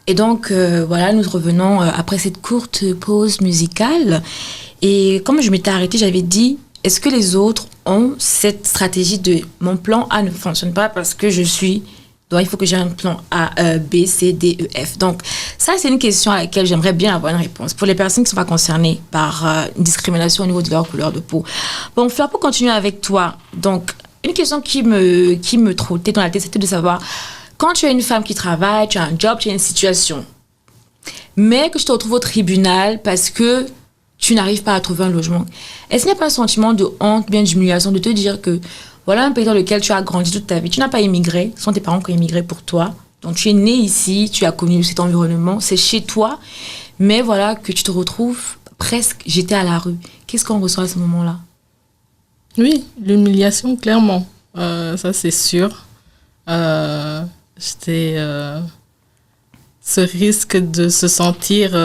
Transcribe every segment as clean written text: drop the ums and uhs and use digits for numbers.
Et donc, voilà, nous revenons après cette courte pause musicale. Et comme je m'étais arrêtée, j'avais dit, est-ce que les autres ont cette stratégie de mon plan A ne fonctionne pas parce que je suis... Donc, il faut que j'ai un plan A, B, C, D, E, F. Donc, ça, c'est une question à laquelle j'aimerais bien avoir une réponse. Pour les personnes qui ne sont pas concernées par une discrimination au niveau de leur couleur de peau. Bon, Fleur, pour continuer avec toi. Donc, une question qui me trottait dans la tête, c'était de savoir, quand tu es une femme qui travaille, tu as un job, tu as une situation, mais que tu te retrouves au tribunal parce que tu n'arrives pas à trouver un logement. Est-ce qu'il n'y a pas un sentiment de honte, bien d'humiliation, de te dire que voilà un pays dans lequel tu as grandi toute ta vie, tu n'as pas immigré, ce sont tes parents qui ont immigré pour toi, donc tu es né ici, tu as connu cet environnement, c'est chez toi, mais voilà que tu te retrouves presque jeté à la rue. Qu'est-ce qu'on ressent à ce moment-là? Oui, l'humiliation, clairement. Ça, c'est sûr. C'était ce risque de se sentir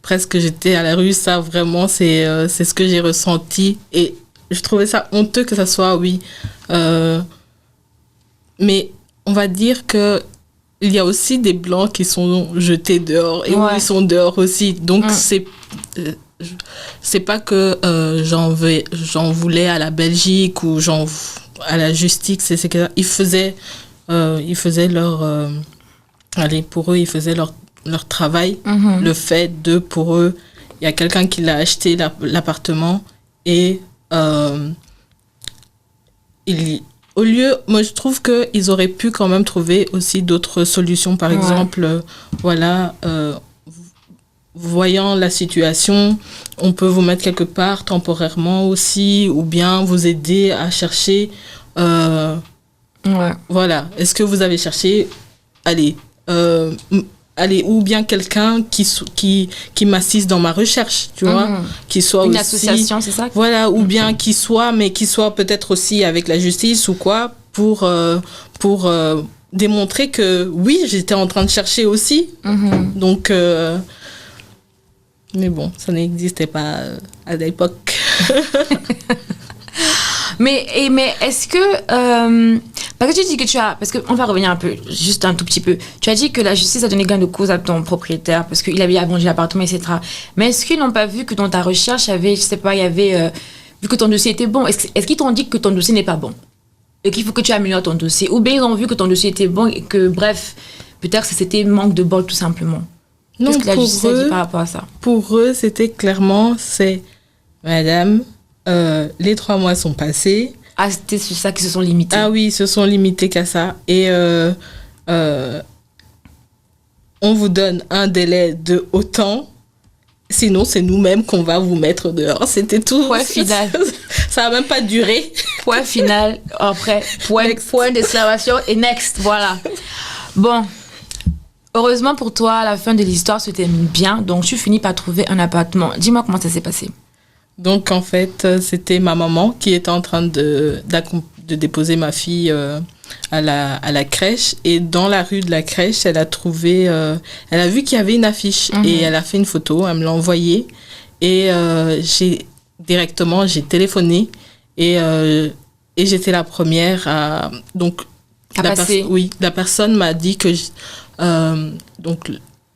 presque jeté à la rue, ça, vraiment, c'est ce que j'ai ressenti. Et je trouvais ça honteux que ça soit, oui. Mais on va dire que il y a aussi des Blancs qui sont jetés dehors et où ils sont dehors aussi. Donc, c'est pas que j'en voulais à la Belgique ou à la justice. C'est que ils faisaient leur... allez, pour eux, ils faisaient leur travail. Le fait de, pour eux, il y a quelqu'un qui l'a acheté l'appartement et au lieu, moi je trouve qu'ils auraient pu quand même trouver aussi d'autres solutions. Par exemple, voilà, voyant la situation, on peut vous mettre quelque part temporairement aussi, ou bien vous aider à chercher. Voilà, est-ce que vous avez cherché, allez, ou bien quelqu'un qui m'assiste dans ma recherche, tu vois, qui soit une aussi, association, c'est ça? Voilà, ou bien qui soit peut-être aussi avec la justice ou quoi, pour démontrer que oui, j'étais en train de chercher aussi. Donc, mais bon, ça n'existait pas à l'époque. Mais est-ce que... parce que tu dis que parce qu'on va revenir un peu, juste un tout petit peu. Tu as dit que la justice a donné gain de cause à ton propriétaire parce qu'il avait agrandi l'appartement, etc. Mais est-ce qu'ils n'ont pas vu que dans ta recherche, je sais pas, il y avait... vu que ton dossier était bon, est-ce qu'ils t'ont dit que ton dossier n'est pas bon? Et qu'il faut que tu améliores ton dossier? Ou bien ils ont vu que ton dossier était bon et que, bref, peut-être que c'était manque de bol tout simplement? Non, qu'est-ce que la justice a dit par rapport à ça? Pour eux, c'était clairement, madame... les 3 mois sont passés. Ah, c'était sur ça qu'ils se sont limités. Ah oui, ils se sont limités qu'à ça. Et on vous donne un délai de autant. Sinon, c'est nous-mêmes qu'on va vous mettre dehors. C'était tout. Point final. Ça n'a même pas duré. Point final. Après, point d'exclamation et next. Voilà. Bon. Heureusement pour toi, la fin de l'histoire se termine bien. Donc, tu finis par trouver un appartement. Dis-moi comment ça s'est passé. Donc, en fait, c'était ma maman qui était en train de déposer ma fille à la crèche. Et dans la rue de la crèche, elle a vu qu'il y avait une affiche. Et elle a fait une photo, elle me l'a envoyée. Et j'ai téléphoné. Et j'étais la première à... Donc, la personne m'a dit que... donc,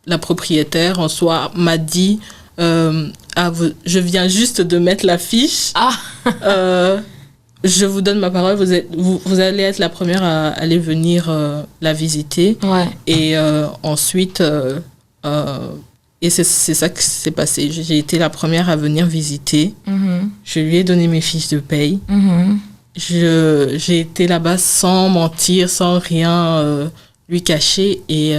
la propriétaire, en soi, m'a dit... je viens juste de mettre l'affiche. Je vous donne ma parole, vous allez être la première à aller venir la visiter. Et ensuite, et c'est ça qui s'est passé. J'ai été la première à venir visiter. Je lui ai donné mes fiches de paye. J'ai été là-bas sans mentir, sans rien lui cacher. Et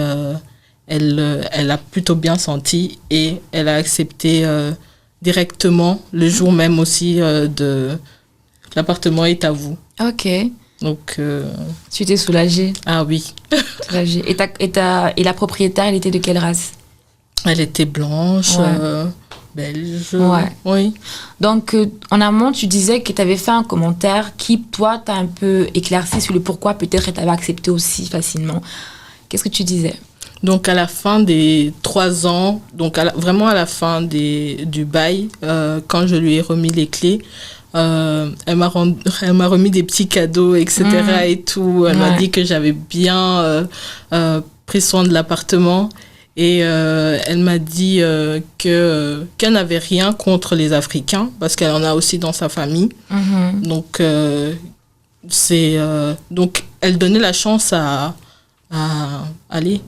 elle a plutôt bien senti et elle a accepté directement le jour même aussi de l'appartement est à vous. Ok. Donc tu étais soulagée? Ah oui. Soulagée. Et la propriétaire, elle était de quelle race? Elle était blanche, belge. Oui. Donc en amont, tu disais que tu avais fait un commentaire qui, toi, t'a un peu éclairci sur le pourquoi peut-être elle t'avait accepté aussi facilement. Qu'est-ce que tu disais? Donc, à la fin des 3 ans, donc vraiment à la fin du bail, quand je lui ai remis les clés, elle m'a remis des petits cadeaux, etc. Et tout. Elle m'a dit que j'avais bien pris soin de l'appartement. Et elle m'a dit qu'elle n'avait rien contre les Africains, parce qu'elle en a aussi dans sa famille. Donc, donc, elle donnait la chance à aller.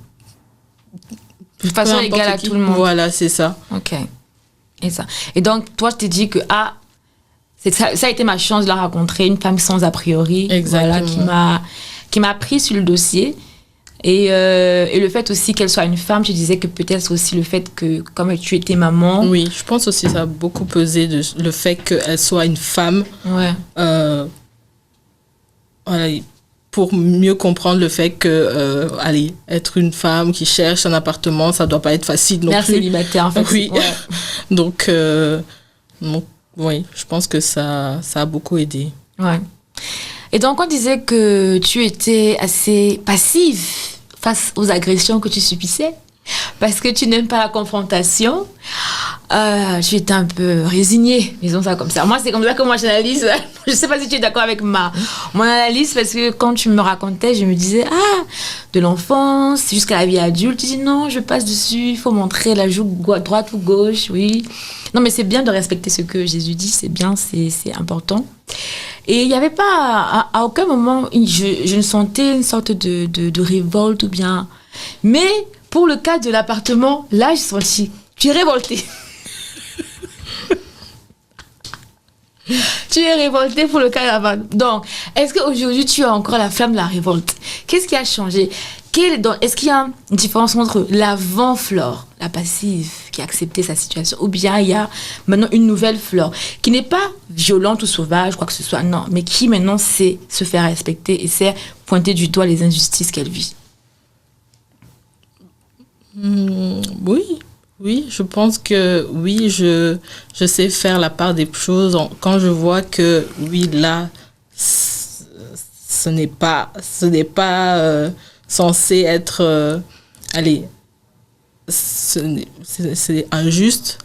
De façon égale à tout le monde. Voilà, c'est ça. Ok. Et donc, toi, je t'ai dit que ça a été ma chance de la rencontrer, une femme sans a priori. Exactement. Voilà, qui m'a pris sur le dossier. Et le fait aussi qu'elle soit une femme, je disais que peut-être c'est aussi le fait que, comme tu étais maman... Oui, je pense aussi que ça a beaucoup pesé le fait qu'elle soit une femme. Ouais. Voilà, pour mieux comprendre le fait que, être une femme qui cherche un appartement, ça ne doit pas être facile non Mère plus. célibataire, en fait. Oui. Ouais. Donc, oui, je pense que ça a beaucoup aidé. Ouais. Et donc, on disait que tu étais assez passive face aux agressions que tu subissais, parce que tu n'aimes pas la confrontation. Tu étais un peu résignée, disons ça comme ça. Moi, c'est comme ça que moi j'analyse. Je ne sais pas si tu es d'accord avec mon analyse, parce que quand tu me racontais, je me disais, de l'enfance jusqu'à la vie adulte, tu dis non, je passe dessus, il faut montrer la joue droite ou gauche, oui. Non, mais c'est bien de respecter ce que Jésus dit, c'est bien, c'est important. Et il n'y avait pas, à aucun moment, je ne sentais une sorte de révolte ou bien... Mais pour le cas de l'appartement, là, j'ai senti, tu es révoltée. Tu es révoltée pour le cas de l'appartement. Donc, est-ce qu'aujourd'hui, tu as encore la flamme de la révolte? Qu'est-ce qui a changé? Est-ce qu'il y a une différence entre l'avant Flore, la passive, qui a accepté sa situation, ou bien il y a maintenant une nouvelle Flore, qui n'est pas violente ou sauvage, quoi que ce soit, non, mais qui maintenant sait se faire respecter et sait pointer du doigt les injustices qu'elle vit? Oui, je pense que oui, je sais faire la part des choses quand je vois que oui, là, ce n'est pas censé être c'est injuste.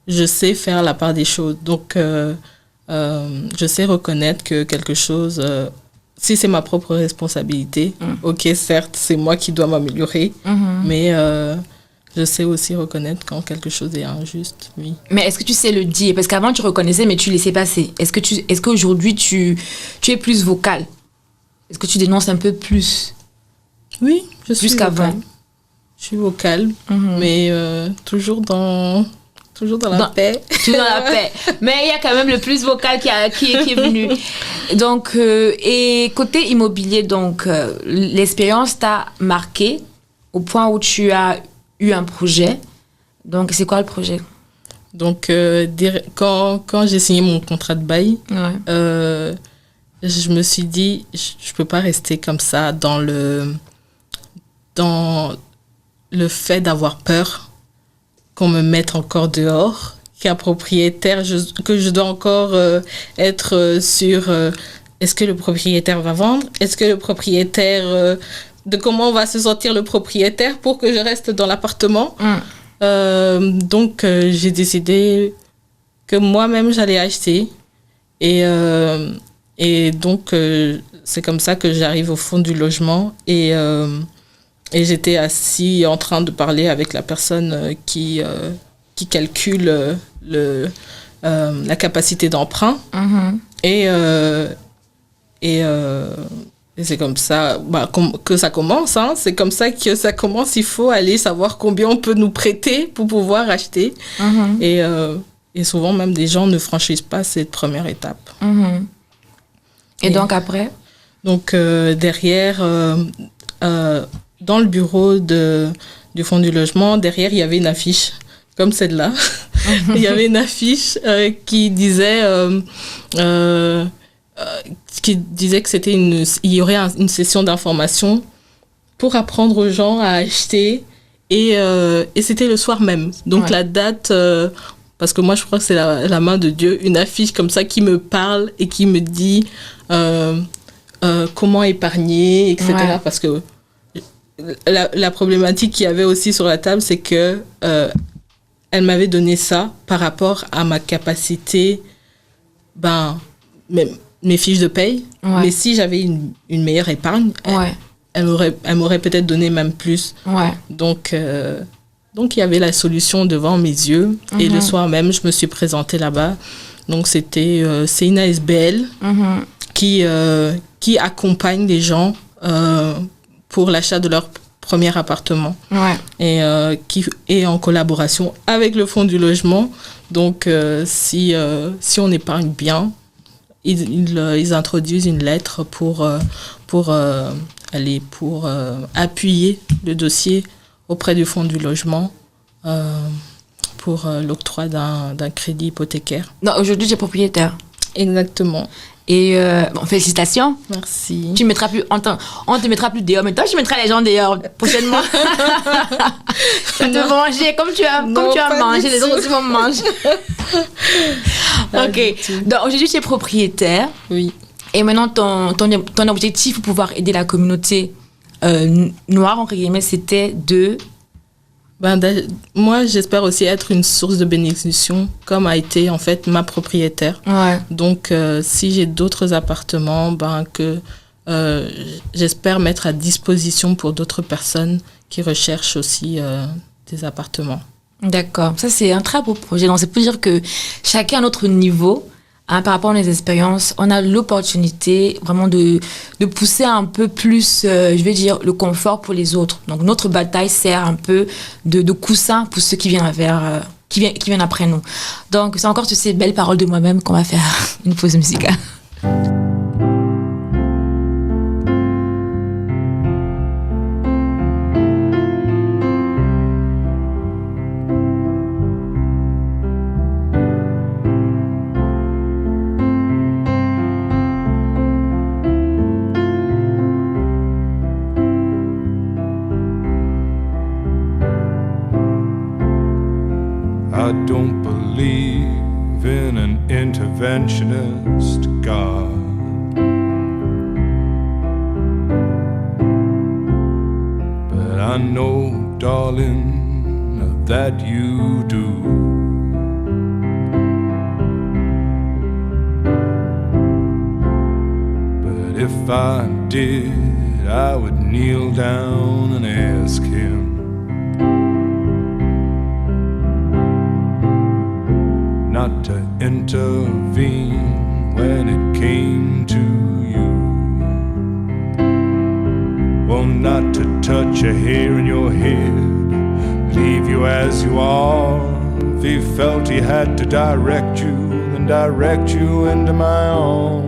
Je sais faire la part des choses, donc je sais reconnaître que quelque chose, si c'est ma propre responsabilité, ok, certes, c'est moi qui dois m'améliorer, mais je sais aussi reconnaître quand quelque chose est injuste, oui. Mais est-ce que tu sais le dire? Parce qu'avant, tu reconnaissais, mais tu laissais passer. Est-ce qu'aujourd'hui, tu es plus vocale? Est-ce que tu dénonces un peu plus? Oui, je suis jusqu'avant. Je suis vocale, mais toujours dans la paix. Toujours dans la paix. Mais il y a quand même le plus vocal qui est venu. Donc, et côté immobilier, donc, l'expérience t'a marqué au point où tu as eu un projet. Donc, c'est quoi le projet? Donc, quand j'ai signé mon contrat de bail, je me suis dit, je peux pas rester comme ça dans le fait d'avoir peur qu'on me mette encore dehors, qu'un propriétaire, que je dois encore être sur est-ce que le propriétaire va vendre, est-ce que le propriétaire, de comment va se sentir le propriétaire pour que je reste dans l'appartement. Donc, j'ai décidé que moi-même, j'allais acheter. Et donc, c'est comme ça que j'arrive au fond du logement. Et j'étais assis en train de parler avec la personne qui calcule la capacité d'emprunt. Et c'est comme ça que ça commence. Hein. C'est comme ça que ça commence. Il faut aller savoir combien on peut nous prêter pour pouvoir acheter. Et souvent, même, des gens ne franchissent pas cette première étape. Et donc, après? Donc, derrière, dans le bureau du fonds du logement, derrière, il y avait une affiche comme celle-là. Il y avait une affiche qui disait que il y aurait une session d'information pour apprendre aux gens à acheter. Et c'était le soir même. Donc, la date... parce que moi, je crois que c'est la main de Dieu, une affiche comme ça qui me parle et qui me dit comment épargner, etc. Ouais. Parce que la problématique qu'il y avait aussi sur la table, c'est que elle m'avait donné ça par rapport à ma capacité, mes fiches de paye. Ouais. Mais si j'avais une meilleure épargne, elle m'aurait peut-être donné même plus. Ouais. Donc, il y avait la solution devant mes yeux. Et le soir même, je me suis présentée là-bas. Donc, c'est une ASBL qui accompagne les gens pour l'achat de leur premier appartement. Ouais. Et qui est en collaboration avec le Fonds du logement. Donc, si on épargne bien, ils introduisent une lettre pour appuyer le dossier auprès du Fonds du logement pour l'octroi d'un crédit hypothécaire. Non, aujourd'hui, tu es propriétaire. Exactement. Et félicitations. Merci. Tu mettras plus, on te mettra plus dehors, mais toi, tu mettras les gens dehors prochainement. Tu vas te manger comme tu as mangé, les autres aussi vont manger. Ok. Donc aujourd'hui, tu es propriétaire. Oui. Et maintenant, ton objectif pour pouvoir aider la communauté noire, entre guillemets, c'était de... Moi, j'espère aussi être une source de bénédiction, comme a été en fait ma propriétaire. Ouais. Donc, si j'ai d'autres appartements, j'espère mettre à disposition pour d'autres personnes qui recherchent aussi des appartements. D'accord. Ça, c'est un très beau projet. Donc, c'est pour dire que chacun à notre niveau, par rapport à nos expériences, on a l'opportunité vraiment de pousser un peu plus, je vais dire, le confort pour les autres. Donc, notre bataille sert un peu de coussin pour ceux qui viennent qui viennent après nous. Donc, c'est encore toutes ces belles paroles de moi-même qu'on va faire une pause musicale. I don't believe in an interventionist God. But I know, darling, that you do. But if I did, I would kneel down and ask him not to intervene when it came to you. Well, not to touch a hair in your head, leave you as you are. If he felt he had to direct you, then direct you into my arms.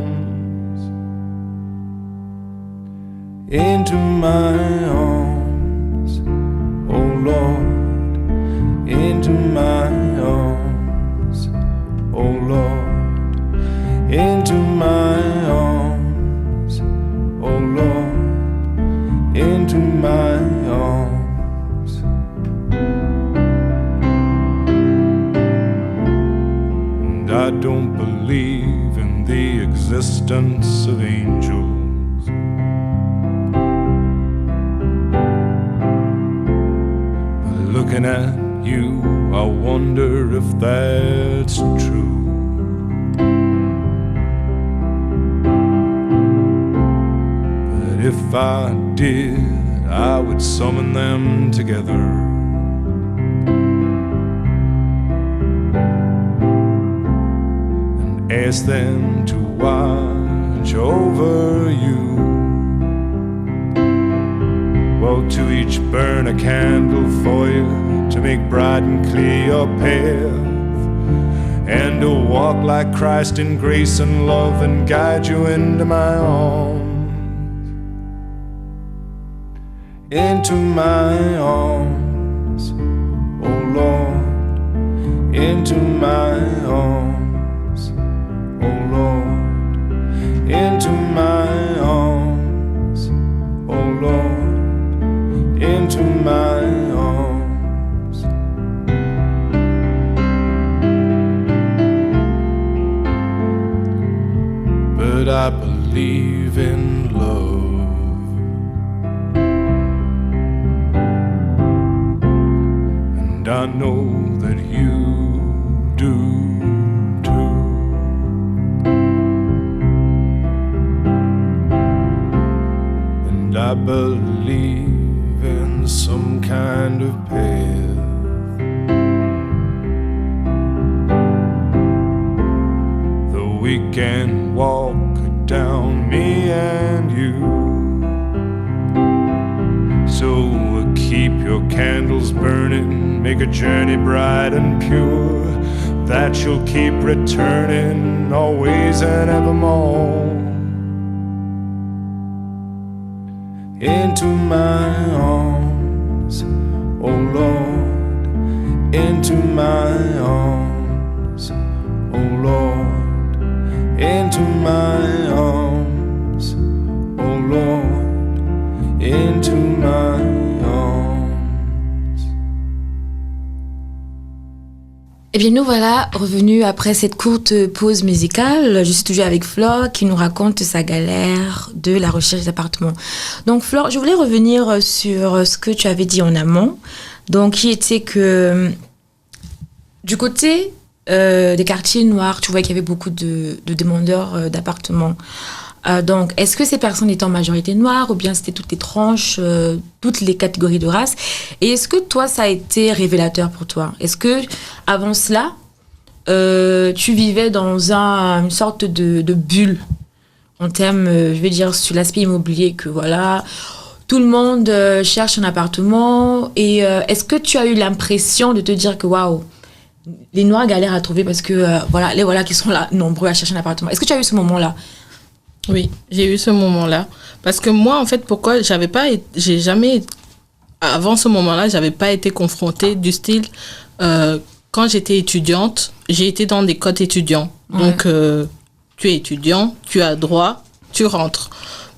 Into my arms, oh Lord, into my arms, oh Lord, into my arms, oh Lord, into my arms. And I don't believe in the existence of angels. But looking at you, I wonder if that's true. But if I did, I would summon them together and ask them to watch over you. Well, to each burn a candle for you, to make bright and clear your path, and to walk like Christ in grace and love and guide you into my arms. Into my arms, oh Lord, into my arms, oh Lord, into my arms, oh Lord, into my arms. But I believe in love, and I know that you do too. And I believe in some kind of path. Though we can walk down, me and you. So keep your candles burning, make a journey bright and pure, that you'll keep returning always and evermore. Into my arms, oh Lord, into my arms, oh Lord, into my arms, oh Lord, into my arms. Eh bien, nous voilà revenus après cette courte pause musicale. Je suis toujours avec Flore qui nous raconte sa galère de la recherche d'appartements. Donc, Flore, je voulais revenir sur ce que tu avais dit en amont. Donc, qui était que du côté des quartiers noirs, tu vois qu'il y avait beaucoup de demandeurs d'appartements. Donc, est-ce que ces personnes étaient en majorité noires ou bien c'était toutes les tranches, toutes les catégories de race? Et est-ce que toi, ça a été révélateur pour toi? Est-ce que avant cela, tu vivais dans une sorte de bulle en termes, je vais dire, sur l'aspect immobilier, que voilà, tout le monde cherche un appartement. Et est-ce que tu as eu l'impression de te dire que waouh, les Noirs galèrent à trouver parce que voilà, les voilà qui sont là nombreux à chercher un appartement? Est-ce que tu as eu ce moment-là? Oui, j'ai eu ce moment-là. Parce que moi, en fait, pourquoi j'ai jamais, avant ce moment-là, j'avais pas été confrontée du style, quand j'étais étudiante, j'ai été dans des codes étudiants. Ouais. Donc, tu es étudiant, tu as droit, tu rentres.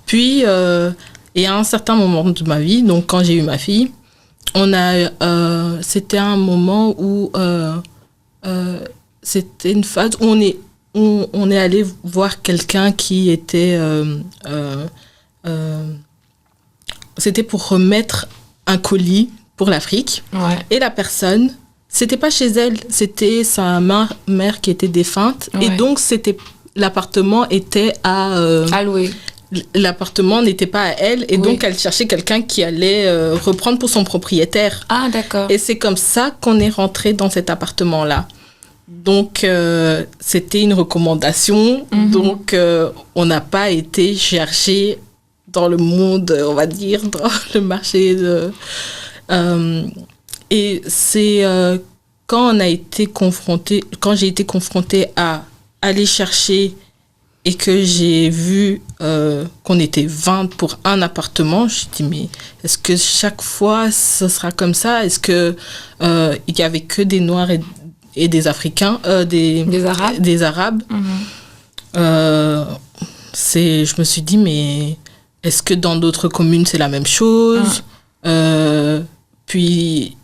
Puis, et à un certain moment de ma vie, donc quand j'ai eu ma fille, c'était un moment où c'était une phase où on est allé voir quelqu'un qui était... c'était pour remettre un colis pour l'Afrique. Ouais. Et la personne, c'était pas chez elle, c'était sa mère qui était défunte. Ouais. Et donc, l'appartement était à louer. L'appartement n'était pas à elle. Et donc, elle cherchait quelqu'un qui allait reprendre pour son propriétaire. Ah, d'accord. Et c'est comme ça qu'on est rentré dans cet appartement-là. Donc, c'était une recommandation. Mm-hmm. Donc, on n'a pas été chercher dans le monde, on va dire, dans le marché. Et c'est quand j'ai été confrontée à aller chercher et que j'ai vu qu'on était 20 pour un appartement, je me suis dit, mais est-ce que chaque fois, ce sera comme ça? Est-ce qu'il n'y avait que des Noirs et des Africains, des Arabes. Des Arabes. Mm-hmm. Je me suis dit, mais est-ce que dans d'autres communes, c'est la même chose? Puis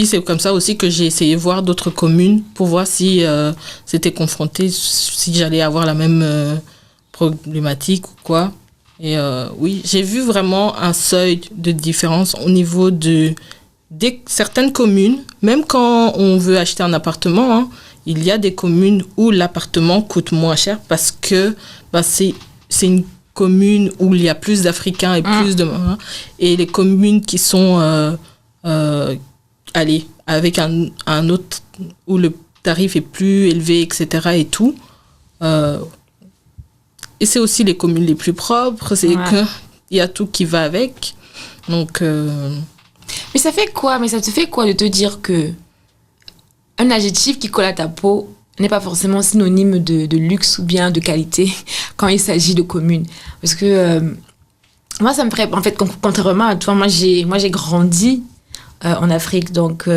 c'est comme ça aussi que j'ai essayé de voir d'autres communes pour voir si c'était confronté, si j'allais avoir la même problématique ou quoi. Et oui, j'ai vu vraiment un seuil de différence au niveau de certaines communes. Même quand on veut acheter un appartement, hein, il y a des communes où l'appartement coûte moins cher parce que c'est une commune où il y a plus d'Africains et plus de... Et les communes qui sont... avec un autre où le tarif est plus élevé, etc. et tout. Et c'est aussi les communes les plus propres. Il y a tout qui va avec. Donc... Mais ça fait quoi? Mais ça te fait quoi de te dire que un adjectif qui colle à ta peau n'est pas forcément synonyme de luxe ou bien de qualité quand il s'agit de communes? Parce que moi, ça me ferait... En fait, contrairement à toi, moi, j'ai grandi en Afrique, donc...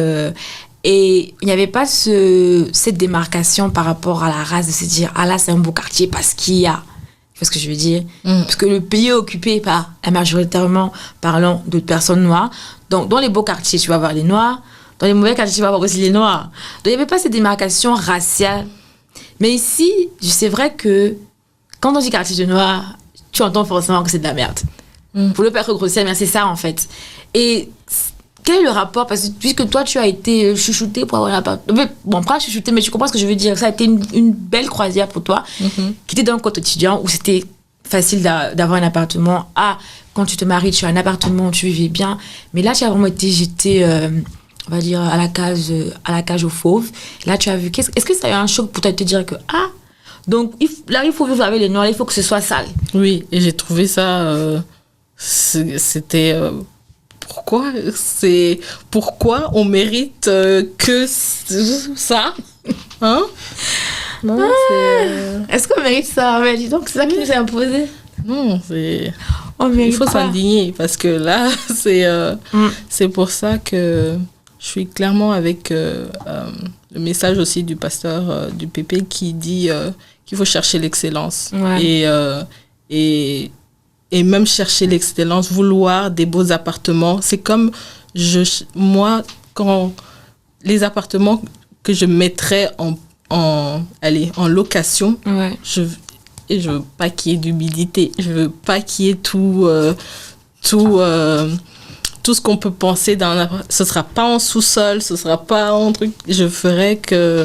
et il n'y avait pas cette démarcation par rapport à la race de se dire « Ah là, c'est un beau quartier parce qu'il y a... » Tu vois ce que je veux dire? Parce que le pays est occupé par, majoritairement parlant, de personnes noires. Donc, dans les beaux quartiers, tu vas voir les Noirs. Dans les mauvais quartiers, tu vas voir aussi les Noirs. Donc, il n'y avait pas cette démarcation raciale. Mais ici, c'est vrai que quand on dit quartier de Noirs, tu entends forcément que c'est de la merde. Pour le pas être grossière, mais c'est ça, en fait. Et quel est le rapport? Parce que puisque toi, tu as été chouchouté pour avoir un appartement. Bon, pas chouchouté, mais tu comprends ce que je veux dire. Ça a été une belle croisière pour toi, qui était dans le côté étudiant où c'était facile d'avoir un appartement. Quand tu te maries, tu as un appartement, tu vivais bien. Mais là, tu as vraiment été jeté, on va dire, à la cage aux fauves. Là, tu as vu... Est-ce que ça a eu un choc pour te dire que... Donc, il faut vivre avec les noirs, il faut que ce soit sale. Oui, et j'ai trouvé ça... c'était... Pourquoi on mérite que ça, hein? Non, Est-ce qu'on mérite ça? Mais dis donc, c'est ça qui nous est imposé. Non, il faut s'indigner parce que là, c'est pour ça que je suis clairement avec le message aussi du pasteur du PP qui dit qu'il faut chercher l'excellence. Ouais. Et même chercher l'excellence, vouloir des beaux appartements. C'est comme moi, quand les appartements que je mettrais en location, ouais. je veux pas qu'il y ait d'humidité. Je veux pas qu'il y ait tout ce qu'on peut penser dans un appartement. Ce sera pas en sous-sol, ce sera pas en truc. Je ferais que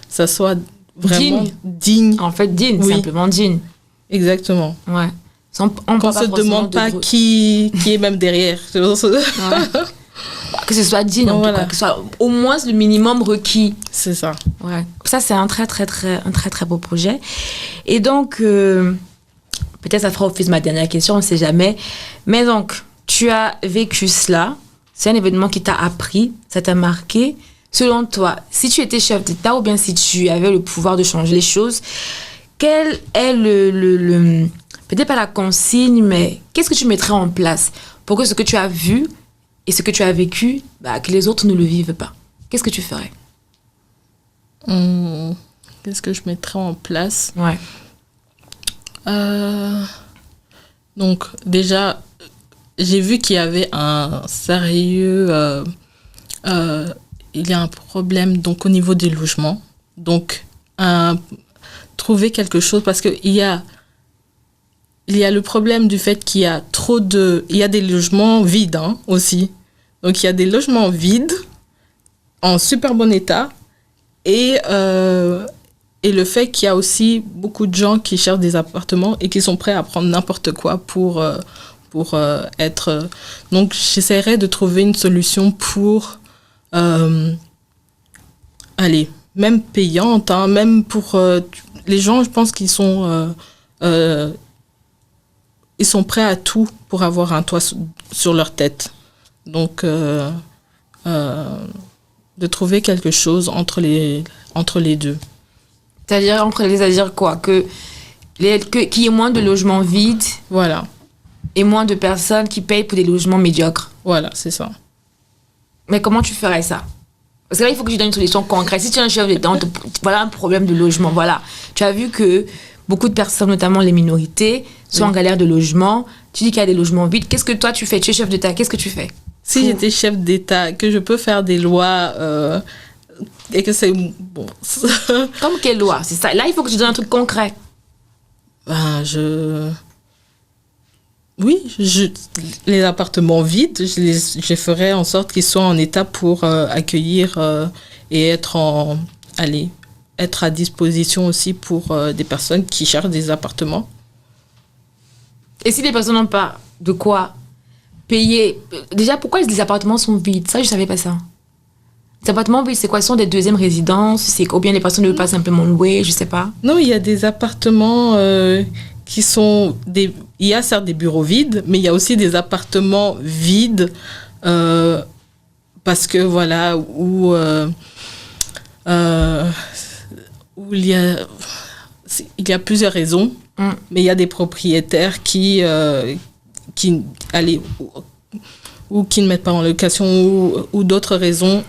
ça soit vraiment digne. En fait, digne, oui. Simplement digne. Exactement. Ouais. Qu'on se demande pas qui est même derrière. Ouais. Que ce soit digne, en tout cas, que ce soit au moins le minimum requis. C'est ça. Ouais. Ça, c'est un très, très, très, très beau projet. Et donc, peut-être ça fera office de ma dernière question, on ne sait jamais. Mais donc, tu as vécu cela. C'est un événement qui t'a appris, ça t'a marqué. Selon toi, si tu étais chef d'État ou bien si tu avais le pouvoir de changer les choses, quel est le peut-être pas la consigne, mais qu'est-ce que tu mettrais en place pour que ce que tu as vu et ce que tu as vécu, que les autres ne le vivent pas? Qu'est-ce que tu ferais? Qu'est-ce que je mettrais en place? Ouais. Donc, déjà, j'ai vu qu'il y avait un sérieux... il y a un problème donc, au niveau des logements. Donc, trouver quelque chose, parce qu'il y a le problème du fait qu'il y a il y a des logements vides aussi. Donc, il y a des logements vides en super bon état et le fait qu'il y a aussi beaucoup de gens qui cherchent des appartements et qui sont prêts à prendre n'importe quoi pour être... Donc, j'essaierai de trouver une solution pour... même payante, même pour... les gens, je pense qu'ils sont... ils sont prêts à tout pour avoir un toit sur leur tête. Donc, de trouver quelque chose entre les deux. C'est-à-dire, c'est-à-dire quoi? Qu'il y ait moins de logements vides. Voilà. Et moins de personnes qui payent pour des logements médiocres. Voilà, c'est ça. Mais comment tu ferais ça? Parce que là, il faut que je donne une solution concrète. Si tu es un chef d'État, voilà un problème de logement. Voilà. Tu as vu que beaucoup de personnes, notamment les minorités, sont en galère de logement. Tu dis qu'il y a des logements vides. Qu'est-ce que toi, tu fais? Tu es chef d'État. Qu'est-ce que tu fais? Si j'étais chef d'État, que je peux faire des lois et que c'est... Bon. Comme quelle loi? C'est ça. Là, il faut que tu donnes un truc concret. Oui, les appartements vides, je ferai en sorte qu'ils soient en état pour accueillir et être à disposition aussi pour des personnes qui cherchent des appartements. Et si les personnes n'ont pas de quoi payer... Déjà, pourquoi les appartements sont vides? Ça, je ne savais pas ça. Les appartements vides, c'est quoi? Ce sont des deuxièmes résidences? C'est ou bien les personnes ne veulent pas simplement louer? Je ne sais pas. Non, il y a des appartements qui sont... Il y a certes des bureaux vides, mais il y a aussi des appartements vides parce que, voilà, où il y a plusieurs raisons, mais il y a des propriétaires qui ne mettent pas en location ou d'autres raisons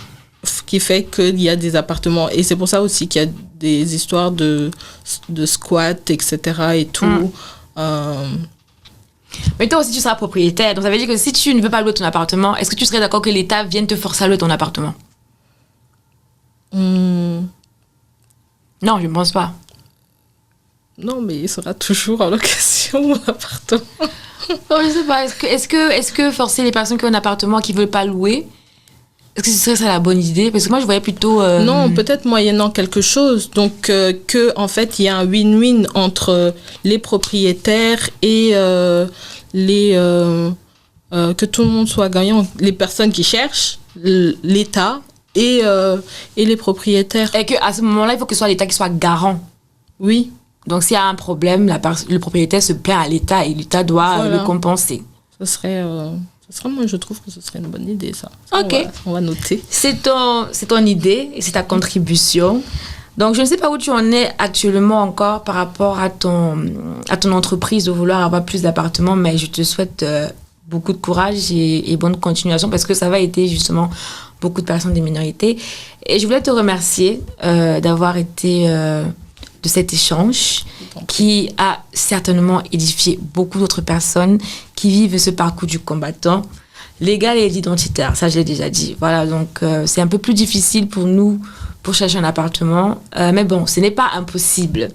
qui fait qu'il y a des appartements. Et c'est pour ça aussi qu'il y a des histoires de squat, etc. et tout. Mais toi aussi, tu seras propriétaire. Donc ça veut dire que si tu ne veux pas louer ton appartement, est-ce que tu serais d'accord que l'État vienne te forcer à louer ton appartement? Non, je ne pense pas. Non, mais il sera toujours en location, mon appartement. Non, je ne sais pas. Est-ce que forcer les personnes qui ont un appartement qui ne veulent pas louer, est-ce que ce serait ça la bonne idée? Parce que moi, je voyais plutôt... Non, peut-être moyennant quelque chose. Donc, que en fait, il y a un win-win entre les propriétaires et que tout le monde soit gagnant. Les personnes qui cherchent, l'État et les propriétaires. Et qu'à ce moment-là, il faut que ce soit l'État qui soit garant. Oui. Donc, s'il y a un problème, le propriétaire se plaint à l'État et l'État doit le compenser. Ce serait, moi, je trouve que ce serait une bonne idée, ça. Ok. On va noter. C'est ton idée et c'est ta contribution. Donc, je ne sais pas où tu en es actuellement encore par rapport à ton entreprise de vouloir avoir plus d'appartements, mais je te souhaite beaucoup de courage et bonne continuation parce que ça va aider justement beaucoup de personnes des minorités. Et je voulais te remercier d'avoir été de cet échange qui a certainement édifié beaucoup d'autres personnes qui vivent ce parcours du combattant légal et identitaire. Ça, je l'ai déjà dit. Voilà, donc c'est un peu plus difficile pour nous pour chercher un appartement. Mais bon, ce n'est pas impossible.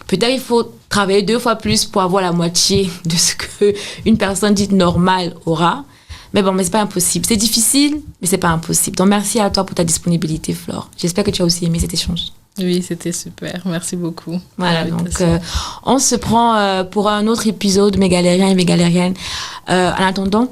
Peut-être il faut travailler 2 fois plus pour avoir la moitié de ce qu'une personne dite normale aura. Mais bon, mais c'est pas impossible. C'est difficile, mais c'est pas impossible. Donc, merci à toi pour ta disponibilité, Flore. J'espère que tu as aussi aimé cet échange. Oui, c'était super. Merci beaucoup. Voilà, donc on se prend pour un autre épisode, mes galériens et mes galériennes. En attendant,